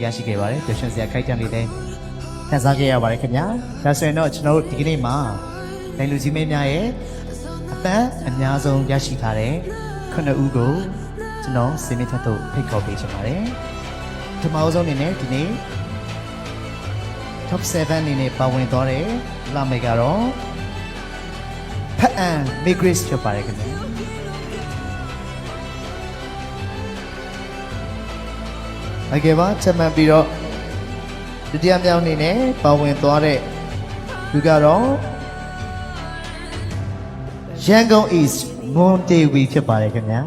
ရရှိခဲ့ပါတယ်ပျော်ရွှင်စရာခိုက်တံလေးလည်းခန်းစားခဲ့ရပါတယ်ခင်ဗျာဒါဆိုရင်တော့ကျွန်တော်တို့ဒီကနေ့မှာနိုင်လူကြီးမင်းများရဲ့အပန်းအများဆုံးရရှိထားတဲ့9ဦးကိုကျွန်တော်စီမင်းထက်တို့ဖိတ်ခေါ်ပေးချင်ပါတယ်ပထမဆုံးအနေနဲ့ဒီနေ့ Top 7အနေနဲ့ပါဝင်သွားတဲ့လာမေကတော့ဖအန်မေဂရစ်ဖြစ်ပါတယ်ခင်ဗျာအကယ်ပါချက်မှန်ပြီးတော့ဒုတိယမြောက်အနေနဲ့ပါဝင်သွားတဲ့သူကတော့ရန်ကုန် East မွန်တေဝီဖြစ်ပါတယ်ခင်ဗျာ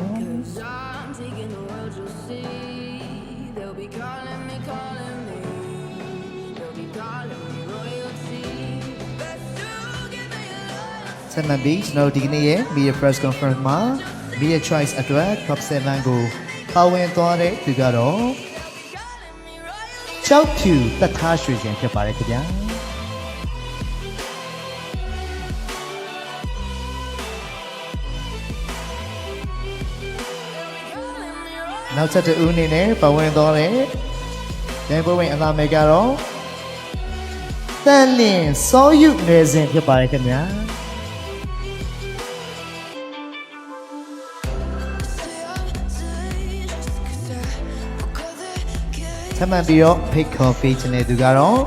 ဆက်မှန်ပြီးကျွန်တော်ဒီကနေ့ရဲ့ Media Press Conference မှာ Media Choice အတွက် Top 7 ကိုပါဝင်သွားတဲ့သူကတော့ကျောက်ဖြူသက်ထားရွှေစင်ဖြစ်ပါတယ်ခင်ဗျာနောက်ဆက်တူအနေနဲ့ပါဝင်သွားတဲ့ရန်ကုန်ဝင်အလာမေကတော့တန်လင်းစောယူငယ်စဉ်ဖြစ်ပါတယ်ခင်ဗျာထပ်မံပြီးတော့ဖိတ်ခေါ်ပေးခြင်းတဲ့သူကတော့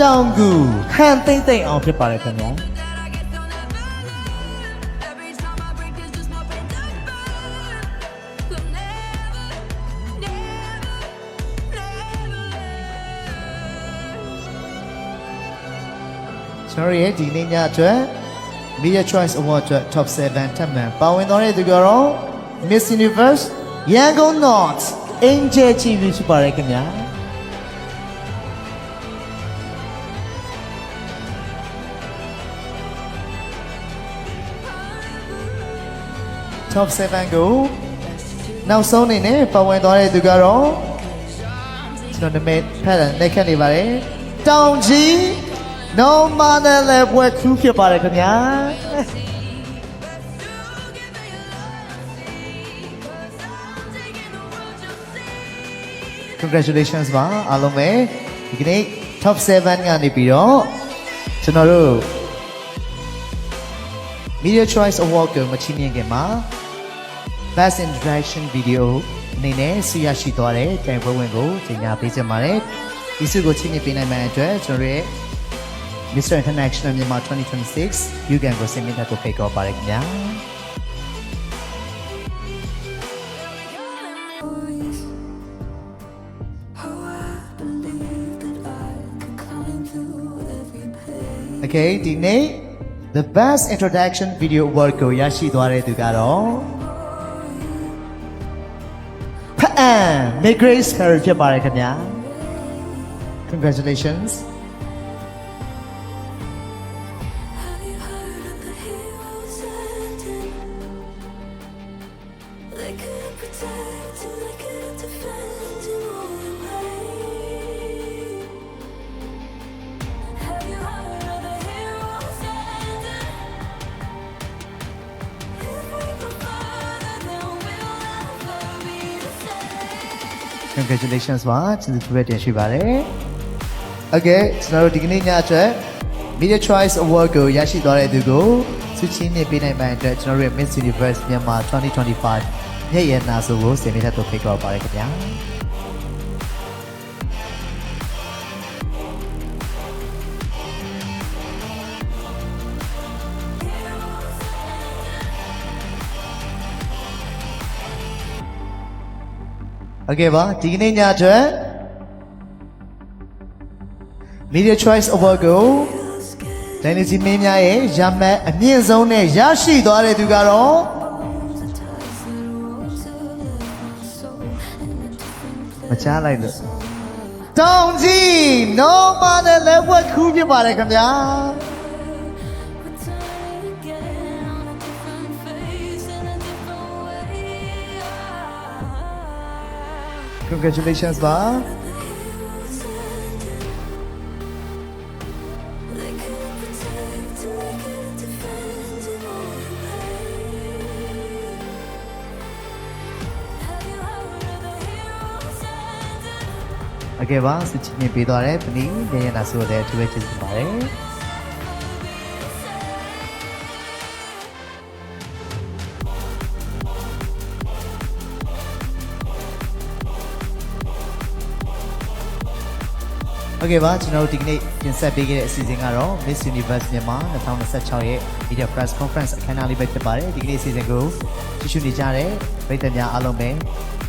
တောင်ကူဟန်သိမ့်သိမ့်အောင်ဖြစ်ပါတယ်ခင်ဗျာကျွန်တော်ရဲ့ဒီနေ့ညအတွက် Media Choice Award အတွက် Top 7 ထပ်မံပါဝင်သွားတဲ့သူကတော့ Miss Universe Yangon North Angel TV ဖြစ်ပါတယ်ခင်ဗျာTop 7 ကိုနောက်ဆုံးအနေနဲ့ပါဝင်သွားတဲ့သူကတော့ကျွန်တော်နာမည်ဖတ်တဲ့ခက်နေပါတယ်တောင်ကြီး No Mother Level ခူးဖြစ်ပါတယ်ခင်ဗျာCongratulations ပါအားလုံးပဲဒီကနေ့ Top 7 ကနေပြီးတော့ကျွန်တော်တို့ Media Choice Award ကိုမချီးမြှင့်ခင်မှာ Best Introduction Video အနေနဲ့ဆုရရှိသွားတဲ့တိုင်ပွဲဝင်ကိုကြေညာပေးချင်ပါတယ်ဒီဆုကိုချီးမြှင့်ပေးနိုင်မယ့်အတွက်ကျွန်တော်ရဲ့ Mr. International Myanmar 2026 UGAN ကိုစင်မြင့်တဲ့ကိုဖိတ်ခေါ်ပါတယ်ခင်ဗျာOkay ဒီနေ့ the best introduction video award ကိုရရှိသွားတဲ့သူကတော့ဖအန် May Grace Carey ဖြစ်ပါတယ်ခင်ဗျာ Congratulations Congratulations ပါကျေးဇူးပြုတင်ရှိပါတယ် Okay ကျွန်တော်တို့ဒီကနေ့ညအတွက် Media Choice Award ကိုရရှိသွားတဲ့သူကိုဆုချီးမြှင့်ပေးနိုင်မယ့်အတွက်ကျွန်တော်တို့ရဲ့ Miss Universe Myanmar 2025 မျက်ရည်နာဆိုကိုစင်မြင့်တဲ့သူဖိတ်ခေါ်ပါရခင်ဗျာOkay ပါဒီကနေ့ညအတွက် Media Choice Award ကိုဒိုင်နီစီမင်းများရဲ့ရမတ်အမြင့်ဆုံးနဲ့ရရှိသွားတဲ့သူကတော့မချားလိုက်လို့တောင်ကြီး No Mother Level ခူးဖြစ်ပါတယ်ခင်ဗျာCongratulations ပါ Have you heard โอเคပါစစ်ချင်းပေးသွားတယ်ပနီရရနာဆိုတဲ့အထူးပဲကျေးဇူးပါတယ်โอเคပါကျွန်တော်တို့ဒီကနေ့ပြင်ဆက်ပေးခဲ့တဲ့အစီအစဉ်ကတော့ Miss Universe မြန်မာ2026ရဲ့ Media Press Conference အခမ်းအနားလေးပဲဖြစ်ပါတယ်ဒီကနေ့အစီအစဉ်ကိုကြည့်ရှုနေကြတဲ့ပရိသတ်များအားလုံးပဲ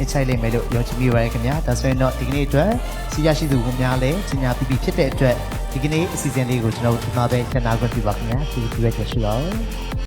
အချိုက်လိမ့်မယ်လို့ယုံကြည်မိပါတယ်ခင်ဗျာဒါဆိုရင်တော့ဒီကနေ့အတွက်စီးရရှိသူဝင်များလဲကြီးညာပြပြဖြစ်တဲ့အတွက်ဒီကနေ့အစီအစဉ်လေးကိုကျွန်တော်တို့ဒီမှာပဲဆက်နာခွင့်ပြုပါခင်ဗျာဒီရွေးချယ်ရှိပါဦး